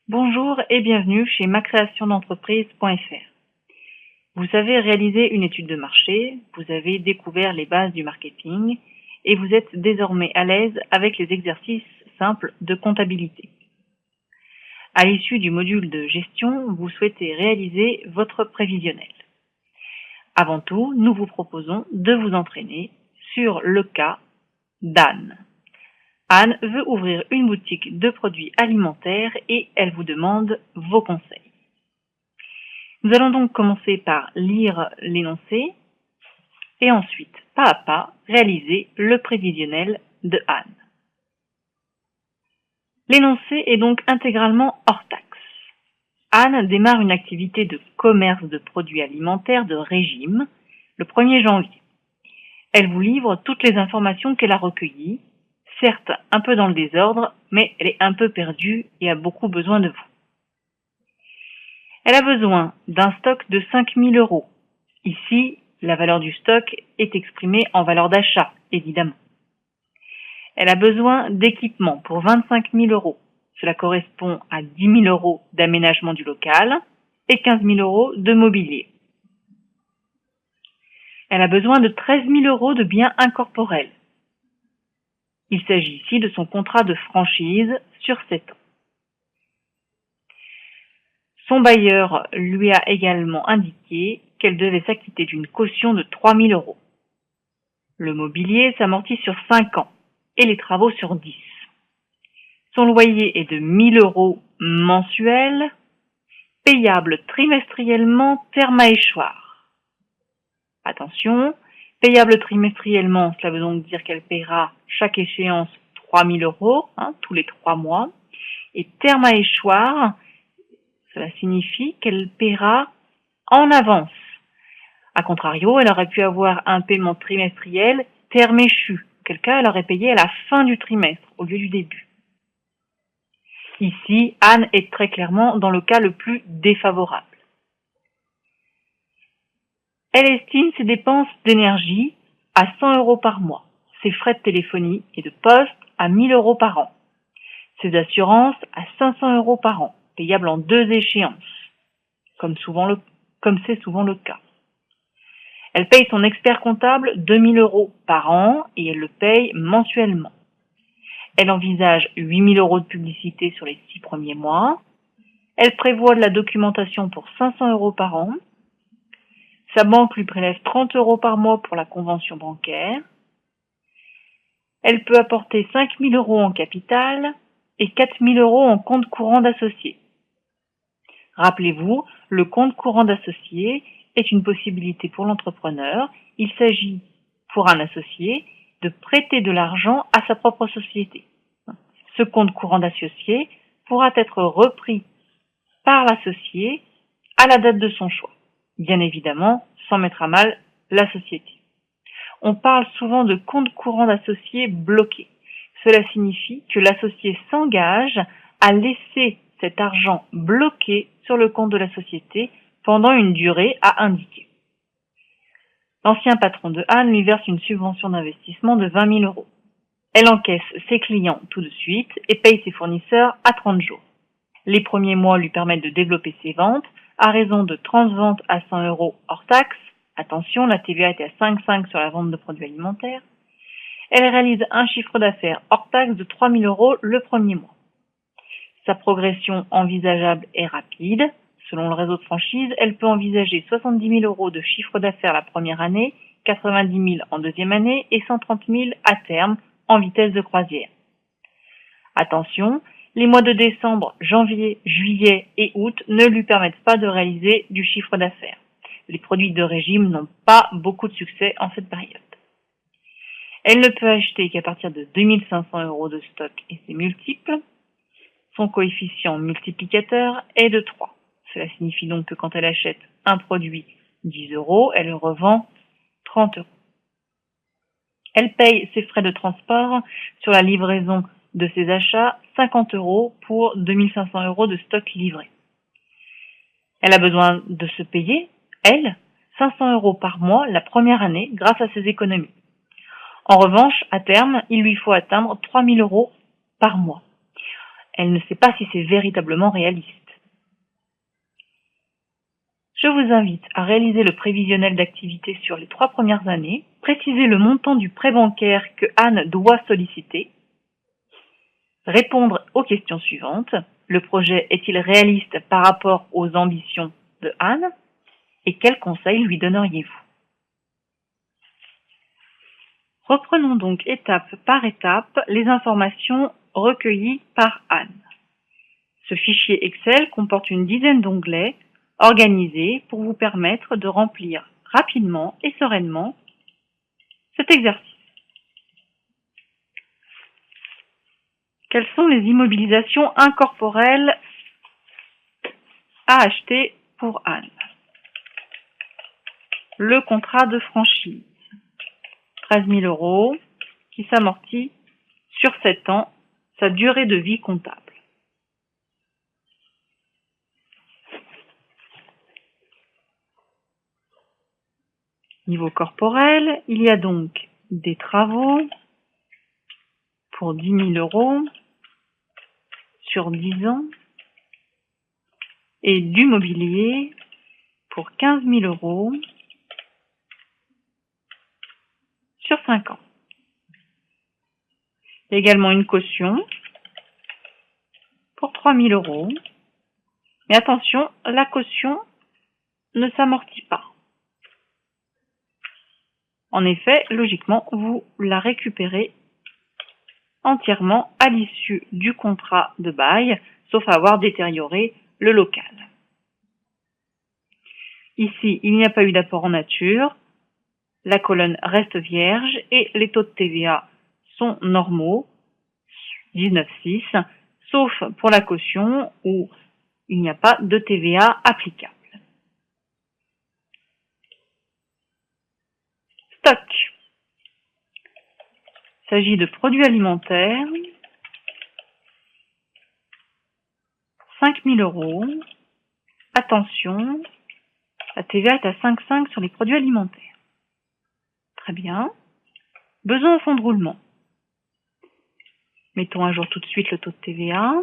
Bonjour et bienvenue chez macréationdentreprise.fr. Vous avez réalisé une étude de marché, vous avez découvert les bases du marketing et vous êtes désormais à l'aise avec les exercices simples de comptabilité. À l'issue du module de gestion, vous souhaitez réaliser votre prévisionnel. Avant tout, nous vous proposons de vous entraîner sur le cas d'Anne. Anne veut ouvrir une boutique de produits alimentaires et elle vous demande vos conseils. Nous allons donc commencer par lire l'énoncé et ensuite, pas à pas, réaliser le prévisionnel de Anne. L'énoncé est donc intégralement hors taxe. Anne démarre une activité de commerce de produits alimentaires de régime le 1er janvier. Elle vous livre toutes les informations qu'elle a recueillies, certes un peu dans le désordre, mais elle est un peu perdue et a beaucoup besoin de vous. Elle a besoin d'un stock de 5 000 €. Ici, la valeur du stock est exprimée en valeur d'achat, évidemment. Elle a besoin d'équipements pour 25 000 €. Cela correspond à 10 000 € d'aménagement du local et 15 000 € de mobilier. Elle a besoin de 13 000 € de biens incorporels. Il s'agit ici de son contrat de franchise sur 7 ans. Son bailleur lui a également indiqué qu'elle devait s'acquitter d'une caution de 3 000 €. Le mobilier s'amortit sur 5 ans et les travaux sur 10. Son loyer est de 1 000 € mensuel, payable trimestriellement terme à échoir. Attention, payable trimestriellement, cela veut donc dire qu'elle paiera chaque échéance 3 000 €, tous les 3 mois. Et terme à échoir, cela signifie qu'elle paiera en avance. A contrario, elle aurait pu avoir un paiement trimestriel terme échu, auquel cas elle aurait payé à la fin du trimestre au lieu du début. Ici, Anne est très clairement dans le cas le plus défavorable. Elle estime ses dépenses d'énergie à 100 € par mois, ses frais de téléphonie et de poste à 1 000 € par an, ses assurances à 500 € par an, payables en 2 échéances, comme c'est souvent le cas. Elle paye son expert comptable 2 000 € par an et elle le paye mensuellement. Elle envisage 8 000 € de publicité sur les 6 premiers mois. Elle prévoit de la documentation pour 500 € par an. Sa banque lui prélève 30 € par mois pour la convention bancaire. Elle peut apporter 5 000 € en capital et 4 000 € en compte courant d'associé. Rappelez-vous, le compte courant d'associé est une possibilité pour l'entrepreneur. Il s'agit, pour un associé, de prêter de l'argent à sa propre société. Ce compte courant d'associé pourra être repris par l'associé à la date de son choix, bien évidemment sans mettre à mal la société. On parle souvent de compte courant d'associé bloqué. Cela signifie que l'associé s'engage à laisser cet argent bloqué sur le compte de la société pendant une durée à indiquer. L'ancien patron de Anne lui verse une subvention d'investissement de 20 000 €. Elle encaisse ses clients tout de suite et paye ses fournisseurs à 30 jours. Les premiers mois lui permettent de développer ses ventes à raison de 30 ventes à 100 € hors taxe. Attention, la TVA est à 5,5 sur la vente de produits alimentaires. Elle réalise un chiffre d'affaires hors taxe de 3 000 € le premier mois. Sa progression envisageable est rapide. Selon le réseau de franchise, elle peut envisager 70 000 € de chiffre d'affaires la première année, 90 000 en deuxième année et 130 000 à terme en vitesse de croisière. Attention, les mois de décembre, janvier, juillet et août ne lui permettent pas de réaliser du chiffre d'affaires. Les produits de régime n'ont pas beaucoup de succès en cette période. Elle ne peut acheter qu'à partir de 2 500 € de stock et ses multiples. Son coefficient multiplicateur est de 3. Cela signifie donc que quand elle achète un produit 10 €, elle le revend 30 €. Elle paye ses frais de transport sur la livraison de ses achats 50 € pour 2 500 € de stock livré. Elle a besoin de se payer, elle, 500 € par mois la première année grâce à ses économies. En revanche, à terme, il lui faut atteindre 3 000 € par mois. Elle ne sait pas si c'est véritablement réaliste. Je vous invite à réaliser le prévisionnel d'activité sur les 3 premières années, préciser le montant du prêt bancaire que Anne doit solliciter, répondre aux questions suivantes. Le projet est-il réaliste par rapport aux ambitions de Anne? Et quels conseils lui donneriez-vous? Reprenons donc étape par étape les informations recueillies par Anne. Ce fichier Excel comporte une dizaine d'onglets organisés pour vous permettre de remplir rapidement et sereinement cet exercice. Quelles sont les immobilisations incorporelles à acheter pour Anne? Le contrat de franchise, 13 000 € qui s'amortit sur 7 ans, sa durée de vie comptable. Niveau corporel, il y a donc des travaux pour 10 000 € sur 10 ans et du mobilier pour 15 000 € sur 5 ans. Il y a également une caution pour 3 000 €. Mais attention, la caution ne s'amortit pas. En effet, logiquement, vous la récupérez entièrement à l'issue du contrat de bail, sauf à avoir détérioré le local. Ici, il n'y a pas eu d'apport en nature, la colonne reste vierge et les taux de TVA sont normaux, 19,6, sauf pour la caution où il n'y a pas de TVA applicable. Stock. Il s'agit de produits alimentaires, 5 000 €. Attention, la TVA est à 5,5 sur les produits alimentaires. Très bien. Besoin au fonds de roulement. Mettons à jour tout de suite le taux de TVA.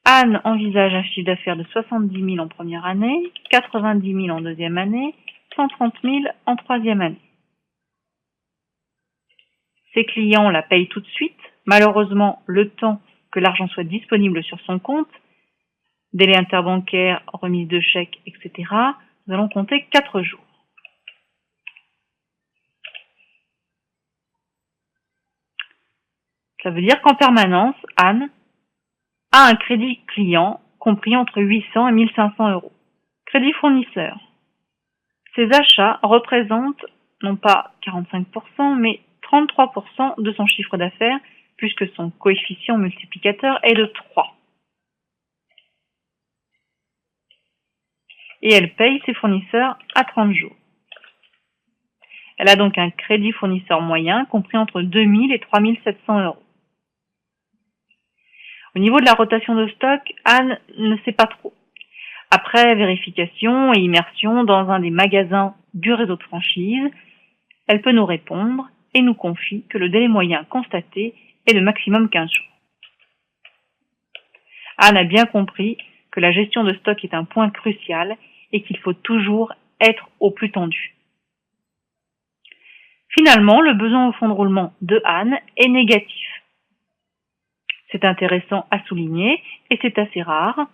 Anne envisage un chiffre d'affaires de 70 000 en première année, 90 000 en deuxième année, 130 000 en troisième année. Ses clients la payent tout de suite. Malheureusement, le temps que l'argent soit disponible sur son compte, délai interbancaire, remise de chèques, etc., nous allons compter 4 jours. Ça veut dire qu'en permanence, Anne a un crédit client compris entre 800 et 1 500 €. Crédit fournisseur. Ses achats représentent non pas 45%, mais 33% de son chiffre d'affaires, puisque son coefficient multiplicateur est de 3. Et elle paye ses fournisseurs à 30 jours. Elle a donc un crédit fournisseur moyen compris entre 2 000 et 3 700 €. Au niveau de la rotation de stock, Anne ne sait pas trop. Après vérification et immersion dans un des magasins du réseau de franchise, elle peut nous répondre et nous confie que le délai moyen constaté est de maximum 15 jours. Anne a bien compris que la gestion de stock est un point crucial et qu'il faut toujours être au plus tendu. Finalement, le besoin au fonds de roulement de Anne est négatif. C'est intéressant à souligner et c'est assez rare.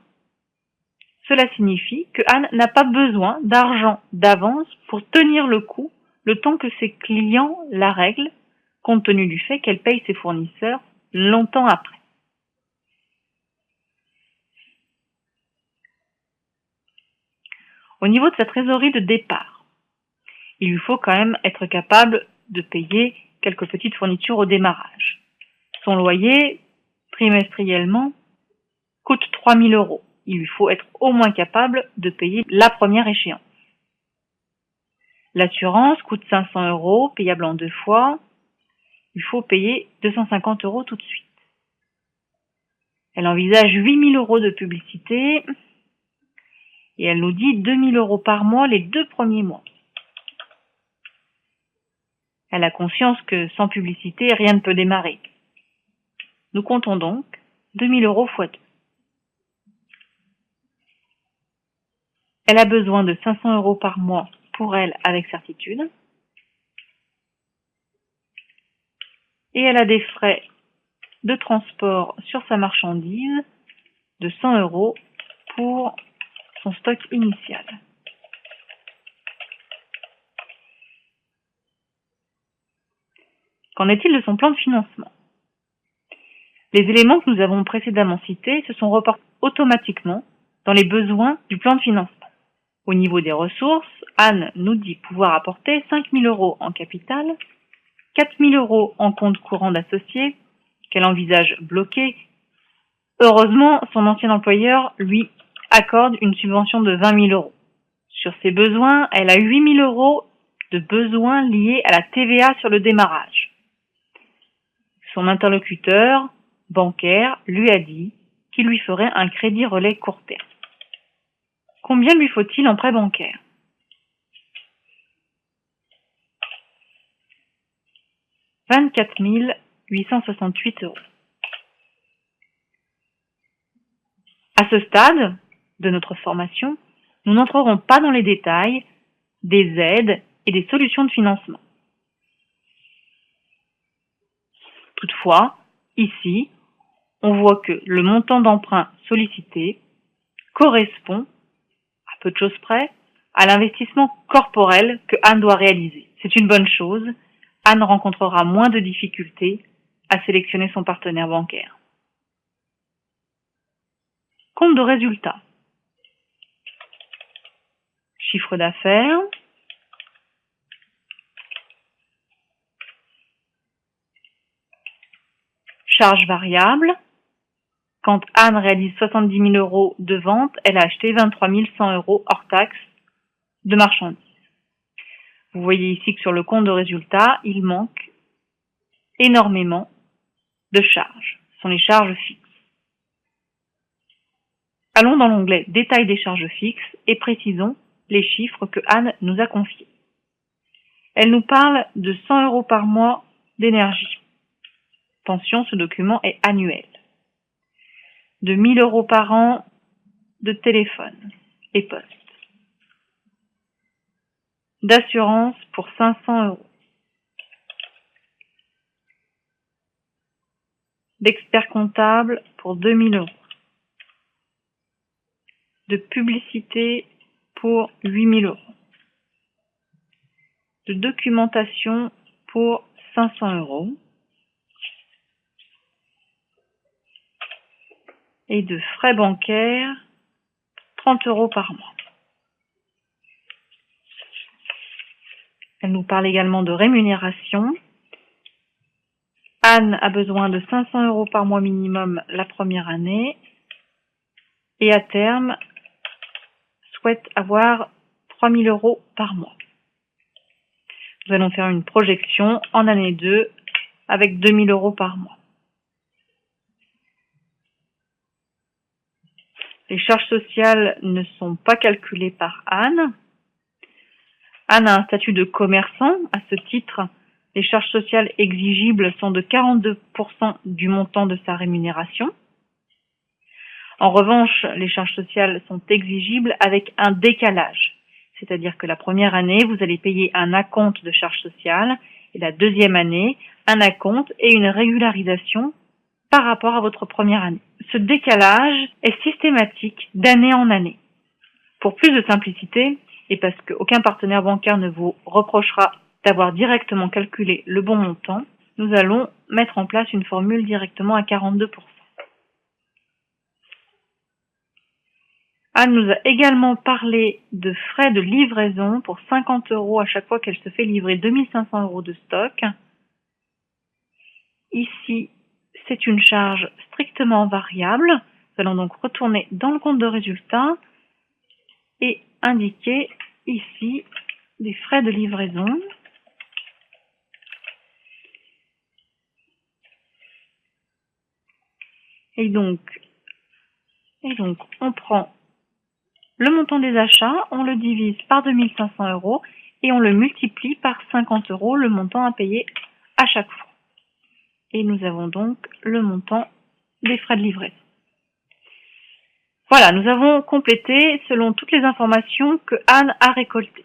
Cela signifie que Anne n'a pas besoin d'argent d'avance pour tenir le coup le temps que ses clients la règlent, compte tenu du fait qu'elle paye ses fournisseurs longtemps après. Au niveau de sa trésorerie de départ, il lui faut quand même être capable de payer quelques petites fournitures au démarrage. Son loyer, trimestriellement, coûte 3 000 €. Il lui faut être au moins capable de payer la première échéance. L'assurance coûte 500 €, payable en 2 fois. Il faut payer 250 € tout de suite. Elle envisage 8 000 € de publicité et elle nous dit 2 000 € par mois les 2 premiers mois. Elle a conscience que sans publicité, rien ne peut démarrer. Nous comptons donc 2000 euros x 2. Elle a besoin de 500 euros par mois pour elle avec certitude. Et elle a des frais de transport sur sa marchandise de 100 euros pour son stock initial. Qu'en est-il de son plan de financement? Les éléments que nous avons précédemment cités se sont reportés automatiquement dans les besoins du plan de financement. Au niveau des ressources, Anne nous dit pouvoir apporter 5 000 euros en capital, 4 000 euros en compte courant d'associé, qu'elle envisage bloqué. Heureusement, son ancien employeur lui accorde une subvention de 20 000 euros. Sur ses besoins, elle a 8 000 euros de besoins liés à la TVA sur le démarrage. Son interlocuteur bancaire lui a dit qu'il lui ferait un crédit relais court terme. Combien lui faut-il en prêt bancaire? « 24 868 euros. À ce stade de notre formation, nous n'entrerons pas dans les détails des aides et des solutions de financement. Toutefois, ici, on voit que le montant d'emprunt sollicité correspond, à peu de choses près, à l'investissement corporel que Anne doit réaliser. C'est une bonne chose. Anne rencontrera moins de difficultés à sélectionner son partenaire bancaire. Compte de résultat. Chiffre d'affaires. Charges variables. Quand Anne réalise 70 000 euros de vente, elle a acheté 23 100 euros hors taxes de marchandises. Vous voyez ici que sur le compte de résultat, il manque énormément de charges. Ce sont les charges fixes. Allons dans l'onglet « Détail des charges fixes » et précisons les chiffres que Anne nous a confiés. Elle nous parle de 100 euros par mois d'énergie. Attention, ce document est annuel. De 1 000 euros par an de téléphone et poste. D'assurance pour 500 euros. D'expert comptable pour 2 000 euros. De publicité pour 8 000 euros. De documentation pour 500 euros. Et de frais bancaires, 30 euros par mois. Elle nous parle également de rémunération. Anne a besoin de 500 euros par mois minimum la première année et à terme souhaite avoir 3 000 euros par mois. Nous allons faire une projection en année 2 avec 2 000 euros par mois. Les charges sociales ne sont pas calculées par Anne. Anne a un statut de commerçant. À ce titre, les charges sociales exigibles sont de 42% du montant de sa rémunération. En revanche, les charges sociales sont exigibles avec un décalage. C'est-à-dire que la première année, vous allez payer un acompte de charges sociales et la deuxième année, un acompte et une régularisation par rapport à votre première année. Ce décalage est systématique d'année en année. Pour plus de simplicité, et parce qu'aucun partenaire bancaire ne vous reprochera d'avoir directement calculé le bon montant, nous allons mettre en place une formule directement à 42%. Anne nous a également parlé de frais de livraison pour 50 euros à chaque fois qu'elle se fait livrer 2500 euros de stock. Ici, c'est une charge strictement variable. Nous allons donc retourner dans le compte de résultat et indiquer ici des frais de livraison. Et donc, on prend le montant des achats, on le divise par 2500 euros et on le multiplie par 50 euros, le montant à payer à chaque fois. Et nous avons donc le montant des frais de livraison. Voilà, nous avons complété selon toutes les informations que Anne a récoltées.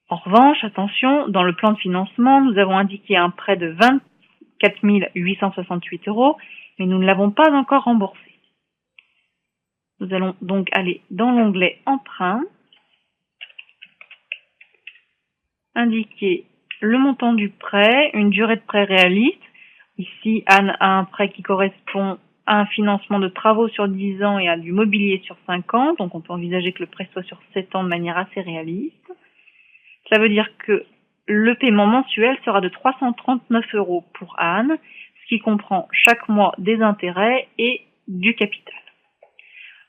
En revanche, attention, dans le plan de financement, nous avons indiqué un prêt de 24 868 €, mais nous ne l'avons pas encore remboursé. Nous allons donc aller dans l'onglet Emprunt, indiquer le montant du prêt, une durée de prêt réaliste. Ici, Anne a un prêt qui correspond à un financement de travaux sur 10 ans et à du mobilier sur 5 ans, donc on peut envisager que le prêt soit sur 7 ans de manière assez réaliste. Cela veut dire que le paiement mensuel sera de 339 € pour Anne, ce qui comprend chaque mois des intérêts et du capital.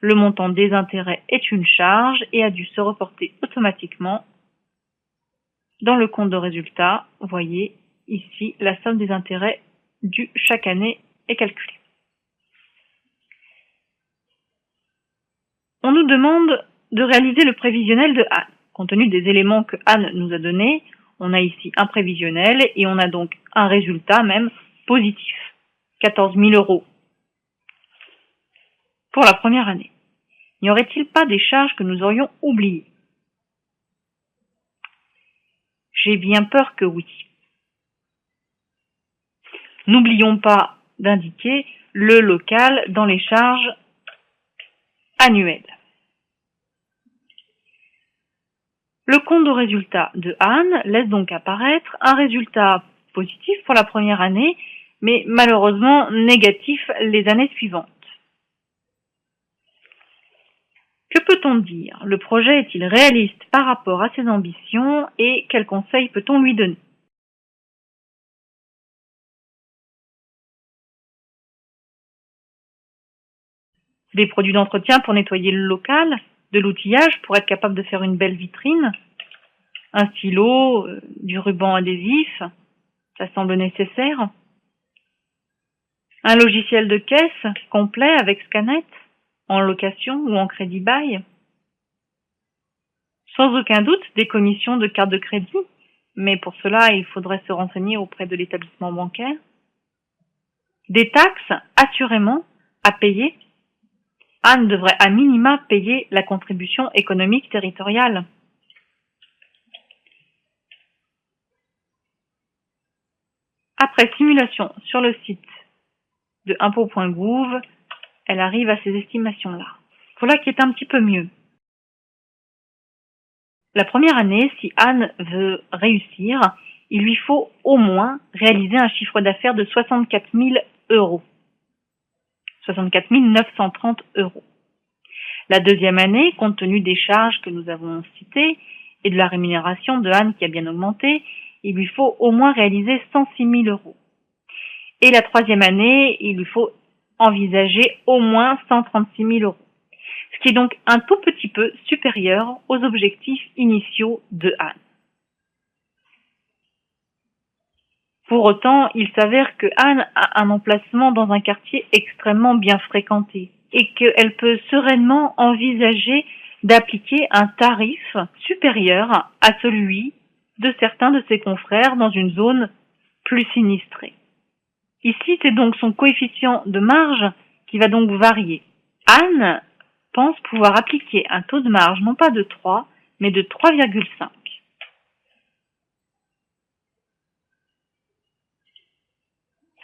Le montant des intérêts est une charge et a dû se reporter automatiquement dans le compte de résultat. Vous voyez ici, la somme des intérêts dus chaque année est calculée. On nous demande de réaliser le prévisionnel de Anne. Compte tenu des éléments que Anne nous a donnés, on a ici un prévisionnel et on a donc un résultat même positif. 14 000 € pour la première année. N'y aurait-il pas des charges que nous aurions oubliées? J'ai bien peur que oui. N'oublions pas d'indiquer le local dans les charges annuelles. Le compte de résultat de Anne laisse donc apparaître un résultat positif pour la première année, mais malheureusement négatif les années suivantes. Que peut-on dire? Le projet est-il réaliste par rapport à ses ambitions et quels conseils peut-on lui donner? Des produits d'entretien pour nettoyer le local, de l'outillage pour être capable de faire une belle vitrine, un stylo, du ruban adhésif, ça semble nécessaire. Un logiciel de caisse complet avec Scanet, en location ou en crédit bail. Sans aucun doute, des commissions de carte de crédit, mais pour cela, il faudrait se renseigner auprès de l'établissement bancaire. Des taxes, assurément, à payer. Anne devrait à minima payer la contribution économique territoriale. Après simulation sur le site de impôts.gouv, elle arrive à ces estimations-là. Voilà qui est un petit peu mieux. La première année, si Anne veut réussir, il lui faut au moins réaliser un chiffre d'affaires de 64 000 €. 64 930 €. La deuxième année, compte tenu des charges que nous avons citées et de la rémunération de Anne qui a bien augmenté, il lui faut au moins réaliser 106 000 €. Et la troisième année, il lui faut envisager au moins 136 000 €. Ce qui est donc un tout petit peu supérieur aux objectifs initiaux de Anne. Pour autant, il s'avère que Anne a un emplacement dans un quartier extrêmement bien fréquenté et qu'elle peut sereinement envisager d'appliquer un tarif supérieur à celui de certains de ses confrères dans une zone plus sinistrée. Ici, c'est donc son coefficient de marge qui va donc varier. Anne pense pouvoir appliquer un taux de marge non pas de 3, mais de 3,5.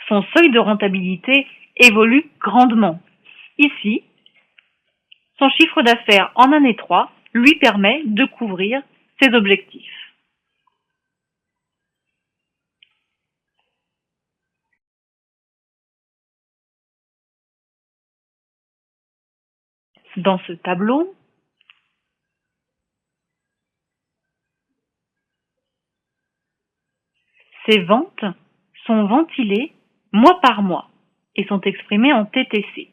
Son seuil de rentabilité évolue grandement. Ici, son chiffre d'affaires en année 3 lui permet de couvrir ses objectifs. Dans ce tableau, ses ventes sont ventilées mois par mois et sont exprimées en TTC.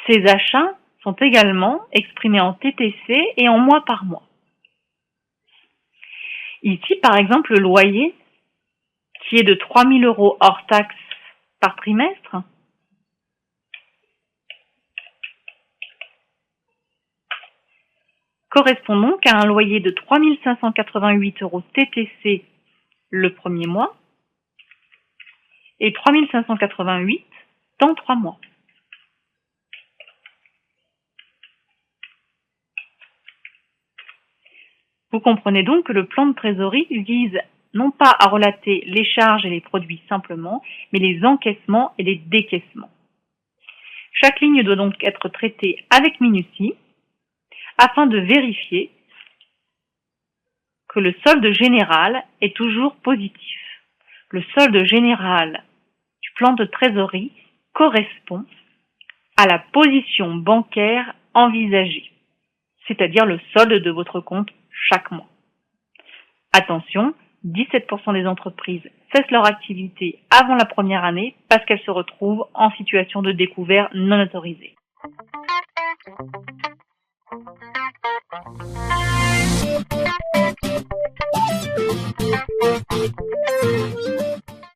Ses achats sont également exprimés en TTC et en mois par mois. Ici, par exemple, le loyer, qui est de 3 000 € hors taxes par trimestre, correspond donc à un loyer de 3 588 € TTC le premier mois et 3 588 dans 3 mois. Vous comprenez donc que le plan de trésorerie vise non pas à relater les charges et les produits simplement, mais les encaissements et les décaissements. Chaque ligne doit donc être traitée avec minutie afin de vérifier que le solde général est toujours positif. Le solde général du plan de trésorerie correspond à la position bancaire envisagée, c'est-à-dire le solde de votre compte chaque mois. Attention, 17% des entreprises cessent leur activité avant la première année parce qu'elles se retrouvent en situation de découvert non autorisé.